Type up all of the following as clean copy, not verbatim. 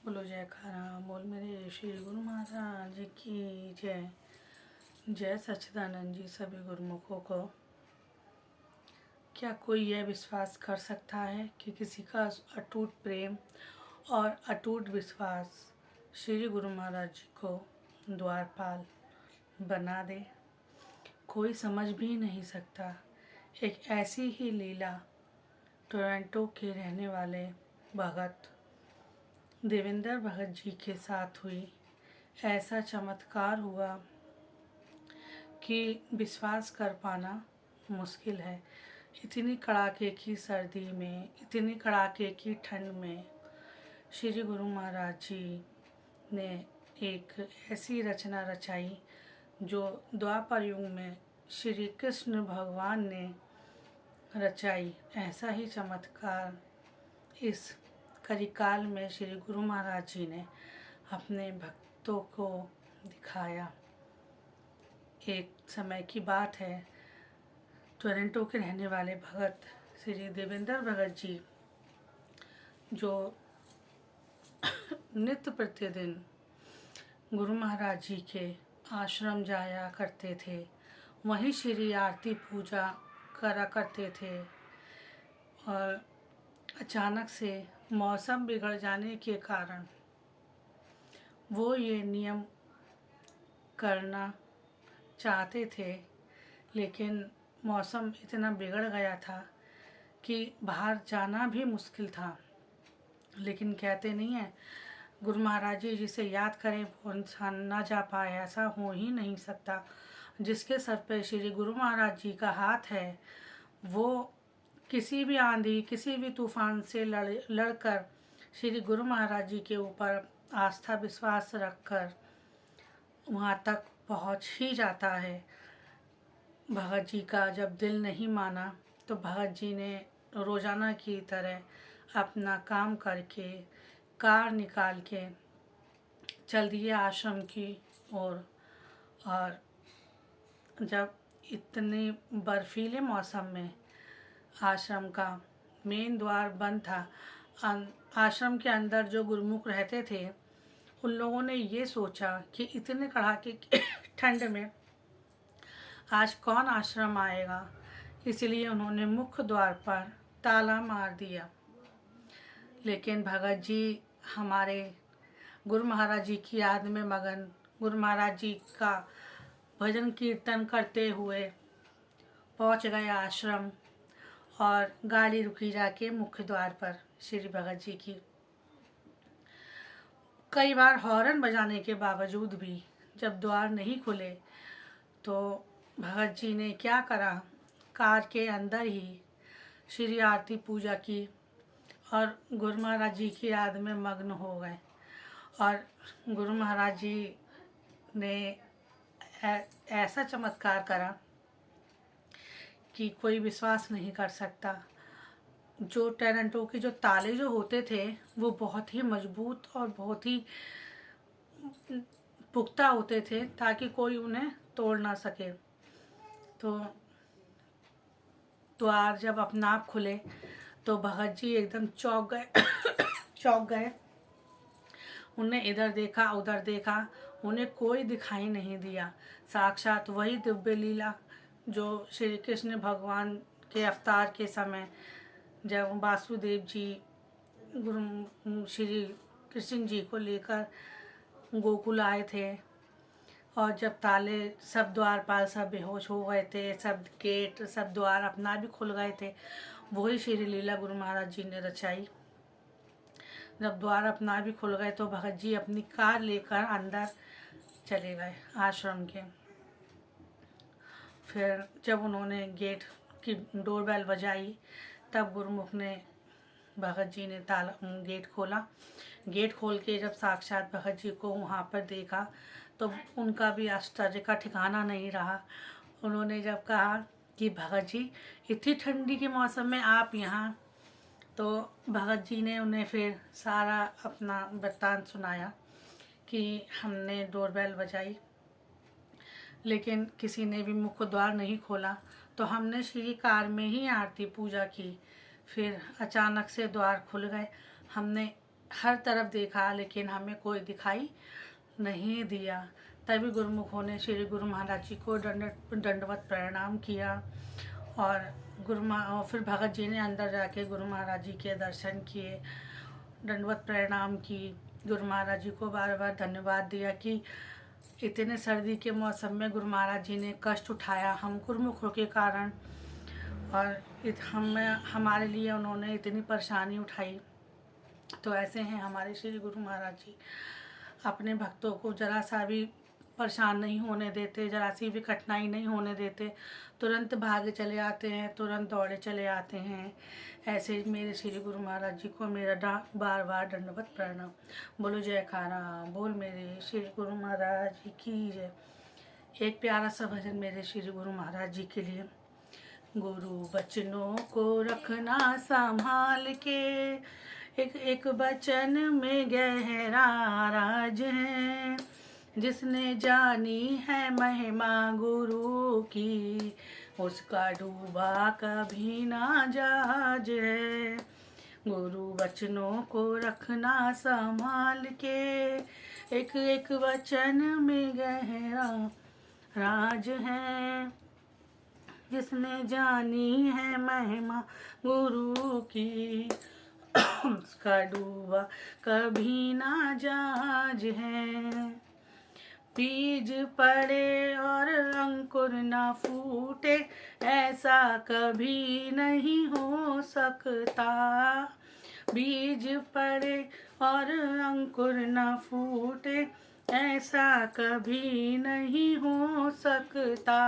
बोलो जयकारा बोल मेरे श्री गुरु महाराज की जय। जय सच्चिदानंद जी सभी गुरुमुखों को। क्या कोई यह विश्वास कर सकता है कि किसी का अटूट प्रेम और अटूट विश्वास श्री गुरु महाराज जी को द्वारपाल बना दे? कोई समझ भी नहीं सकता। एक ऐसी ही लीला टोरंटो के रहने वाले भगत देवेंद्र भगत जी के साथ हुई। ऐसा चमत्कार हुआ कि विश्वास कर पाना मुश्किल है। इतनी कड़ाके की सर्दी में, इतनी कड़ाके की ठंड में श्री गुरु महाराज जी ने एक ऐसी रचना रचाई जो द्वापर युग में श्री कृष्ण भगवान ने रचाई। ऐसा ही चमत्कार इस कलिकाल में श्री गुरु महाराज जी ने अपने भक्तों को दिखाया। एक समय की बात है, टोरंटो के रहने वाले भगत श्री देवेंद्र भगत जी जो नित्य प्रतिदिन गुरु महाराज जी के आश्रम जाया करते थे, वहीं श्री आरती पूजा करा करते थे, और अचानक से मौसम बिगड़ जाने के कारण वो ये नियम करना चाहते थे, लेकिन मौसम इतना बिगड़ गया था कि बाहर जाना भी मुश्किल था। लेकिन कहते नहीं है, गुरु महाराज जी जिसे याद करें वो इंसान ना जा पाए, ऐसा हो ही नहीं सकता। जिसके सर पे श्री गुरु महाराज जी का हाथ है, वो किसी भी आंधी, किसी भी तूफान से लड़कर श्री गुरु महाराज जी के ऊपर आस्था विश्वास रखकर वहाँ तक पहुँच ही जाता है। भगत जी का जब दिल नहीं माना तो भगत जी ने रोज़ाना की तरह अपना काम करके कार निकाल के चल दिए आश्रम की ओर। और जब इतने बर्फीले मौसम में आश्रम का मेन द्वार बंद था, आश्रम के अंदर जो गुरुमुख रहते थे उन लोगों ने ये सोचा कि इतने कड़ाके की ठंड में आज कौन आश्रम आएगा, इसलिए उन्होंने मुख्य द्वार पर ताला मार दिया। लेकिन भगत जी हमारे गुरु महाराज जी की याद में मगन, गुरु महाराज जी का भजन कीर्तन करते हुए पहुंच गए आश्रम, और गाड़ी रुकी जाके मुख्य द्वार पर श्री भगत जी की। कई बार हॉर्न बजाने के बावजूद भी जब द्वार नहीं खुले तो भगत जी ने क्या करा, कार के अंदर ही श्री आरती पूजा की और गुरु महाराज जी की याद में मग्न हो गए। और गुरु महाराज जी ने ऐसा चमत्कार करा कि कोई विश्वास नहीं कर सकता। जो टोरंटो के जो ताले जो होते थे वो बहुत ही मजबूत और बहुत ही पुख्ता होते थे ताकि कोई उन्हें तोड़ ना सके। तो द्वार जब अपना आप खुले तो भगत जी एकदम चौंक गए चौंक गए। उन्हें इधर देखा उधर देखा, उन्हें कोई दिखाई नहीं दिया। साक्षात वही दिव्य लीला जो श्री कृष्ण भगवान के अवतार के समय जब वासुदेव जी गुरु श्री कृष्ण जी को लेकर गोकुल आए थे, और जब ताले सब द्वारपाल सब बेहोश हो गए थे, सब गेट सब द्वार अपना भी खुल गए थे, वही श्री लीला गुरु महाराज जी ने रचाई। जब द्वार अपना भी खुल गए तो भगत जी अपनी कार लेकर अंदर चले गए आश्रम के। फिर जब उन्होंने गेट की डोरबेल बजाई तब गुरुमुख ने भगत जी ने ताला गेट खोला। गेट खोल के जब साक्षात भगत जी को वहाँ पर देखा तो उनका भी आश्चर्य का ठिकाना नहीं रहा। उन्होंने जब कहा कि भगत जी इतनी ठंडी के मौसम में आप यहाँ, तो भगत जी ने उन्हें फिर सारा अपना वृत्तांत सुनाया कि हमने डोरबेल बजाई लेकिन किसी ने भी मुख्य द्वार नहीं खोला, तो हमने श्री कार में ही आरती पूजा की। फिर अचानक से द्वार खुल गए, हमने हर तरफ देखा लेकिन हमें कोई दिखाई नहीं दिया। तभी गुरुमुखों ने श्री गुरु महाराज जी को दंडवत प्रणाम किया। और और फिर भगत जी ने अंदर जाके गुरु महाराज जी के दर्शन किए, दंडवत प्रणाम की, गुरु महाराज जी को बार बार धन्यवाद दिया कि इतने सर्दी के मौसम में गुरु महाराज जी ने कष्ट उठाया हम गुरुमुखों के कारण, और हमारे लिए उन्होंने इतनी परेशानी उठाई। तो ऐसे हैं हमारे श्री गुरु महाराज जी, अपने भक्तों को जरा सा भी परेशान नहीं होने देते, जरा सी भी कठिनाई नहीं होने देते, तुरंत भागे चले आते हैं, तुरंत दौड़े चले आते हैं। ऐसे मेरे श्री गुरु महाराज जी को मेरा बार बार दंडवत प्रणाम। बोलो जयकारा बोल मेरे श्री गुरु महाराज जी की जय। एक प्यारा सा भजन मेरे श्री गुरु महाराज जी के लिए। गुरु बचनों को रखना संभाल के, एक एक बचन में गहरा राज है, जिसने जानी है महिमा गुरु की, उसका डूबा कभी ना जहाज है। गुरु बचनों को रखना संभाल के, एक एक वचन में गहरा राज है, जिसने जानी है महिमा गुरु की, उसका डूबा कभी ना जहाज है। बीज पड़े और अंकुर ना फूटे, ऐसा कभी नहीं हो सकता। बीज पड़े और अंकुर ना फूटे, ऐसा कभी नहीं हो सकता।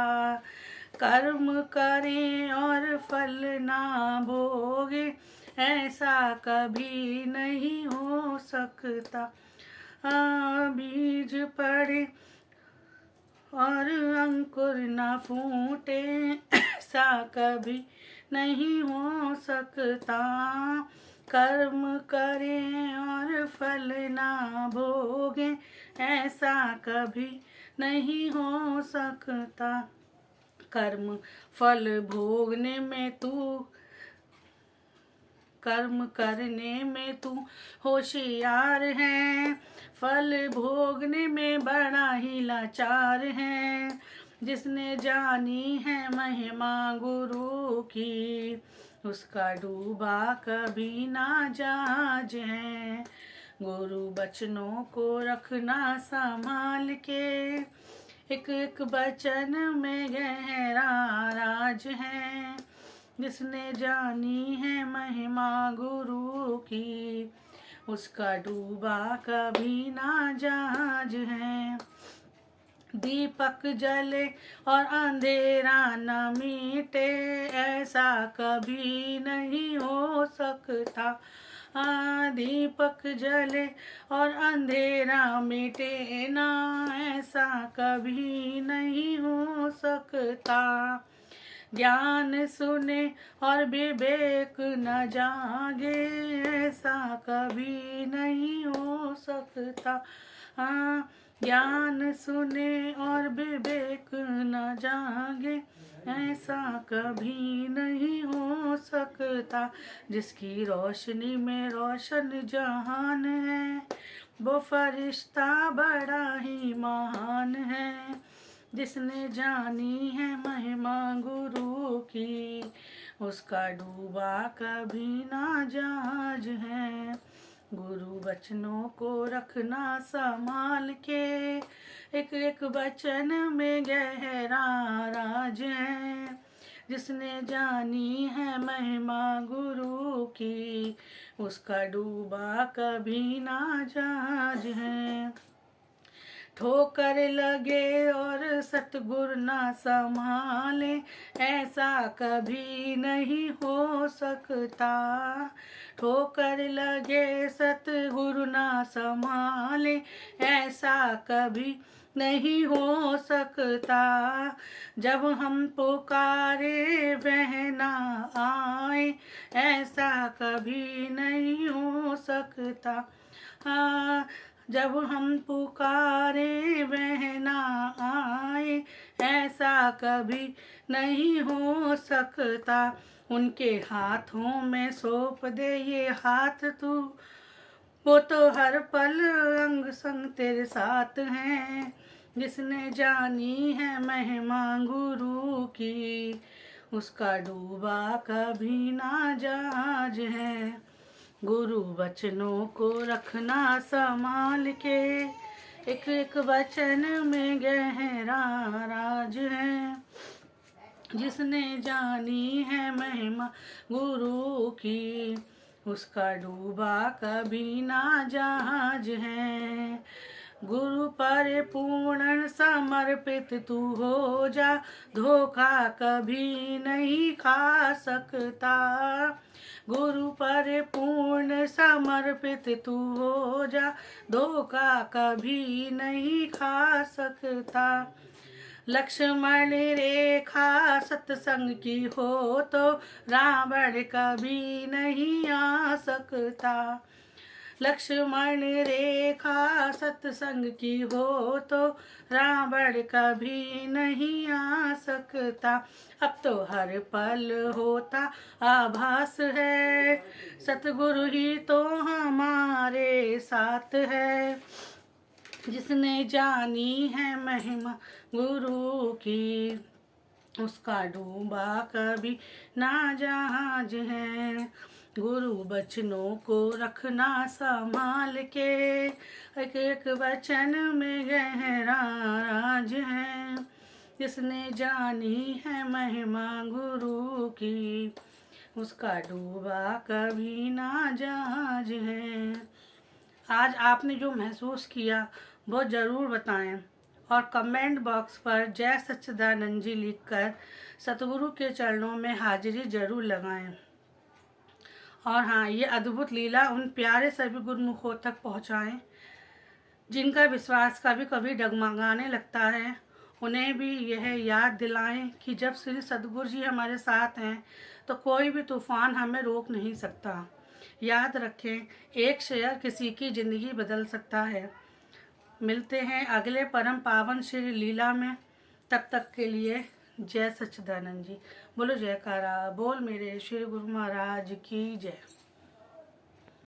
कर्म करें और फल ना भोगे, ऐसा कभी नहीं हो सकता। बीज पड़े और अंकुर ना फूटे, ऐसा कभी नहीं हो सकता। कर्म करें और फल ना भोगे, ऐसा कभी नहीं हो सकता। कर्म फल भोगने में तू, कर्म करने में तू होशियार है, फल भोगने में बड़ा ही लाचार है। जिसने जानी है महिमा गुरु की, उसका डूबा कभी ना जहाज है। गुरु बचनों को रखना संभाल के, एक एक वचन में गहरा राज है, जिसने जानी है महिमा गुरु की, उसका डूबा कभी ना जहाज है। दीपक जले और अंधेरा न मिटे, ऐसा कभी नहीं हो सकता। दीपक जले और अंधेरा मिटे ना, ऐसा कभी नहीं हो सकता। ज्ञान सुने और विवेक न जागे, ऐसा कभी नहीं हो सकता। ज्ञान सुने और विवेक न जागे, ऐसा कभी नहीं हो सकता। जिसकी रोशनी में रोशन जहान है, वो फरिश्ता बड़ा ही महान है। जिसने जानी है महिमा गुरु की, उसका डूबा कभी ना जहाज है। गुरु वचनों को रखना संभाल के, एक एक वचन में गहरा राज है। जिसने जानी है महिमा गुरु की, उसका डूबा कभी ना जहाज है। ठोकर लगे और सतगुरु ना संभाले, ऐसा कभी नहीं हो सकता। ठोकर लगे सतगुरु ना संभाले, ऐसा कभी नहीं हो सकता। जब हम पुकारे वह ना आए, ऐसा कभी नहीं हो सकता। जब हम पुकारे वह ना आए, ऐसा कभी नहीं हो सकता। उनके हाथों में सौंप दे ये हाथ तू, वो तो हर पल अंग संग तेरे साथ हैं, जिसने जानी है महिमा गुरु की, उसका डूबा कभी ना जहाज है। गुरु वचनों को रखना संभाल के, एक एक वचन में गहरा राज है। जिसने जानी है महिमा गुरु की, उसका डूबा कभी ना जहाज है। गुरु पर पूर्ण समर्पित तू हो जा, धोखा कभी नहीं खा सकता। गुरु पर पूर्ण समर्पित तू हो जा, धोखा कभी नहीं खा सकता। लक्ष्मण रेखा सत्संग की हो तो रावण कभी नहीं आ सकता। लक्ष्मण रेखा सत्संग की हो तो रावण कभी नहीं आ सकता। अब तो हर पल होता आभास है, सतगुरु ही तो हमारे साथ है। जिसने जानी है महिमा गुरु की, उसका डूबा कभी ना जहाज है। गुरु बचनों को रखना संभाल के, एक एक वचन में गहरा राज है। जिसने जानी है महिमा गुरु की, उसका डूबा कभी ना जहाज है। आज आपने जो महसूस किया वो ज़रूर बताएं और कमेंट बॉक्स पर जय सच्चिदानंद जी लिखकर सतगुरु के चरणों में हाजिरी जरूर लगाएं। और हाँ, ये अद्भुत लीला उन प्यारे सभी गुरुमुखों तक पहुँचाएं जिनका विश्वास कभी कभी डगमगाने लगता है। उन्हें भी यह याद दिलाएं कि जब श्री सद्गुरु जी हमारे साथ हैं तो कोई भी तूफान हमें रोक नहीं सकता। याद रखें, एक शेयर किसी की ज़िंदगी बदल सकता है। मिलते हैं अगले परम पावन श्री लीला में। तब तक के लिए जय सच्चिदानंद जी। बोलो जयकारा, बोल मेरे श्री गुरु महाराज की जय।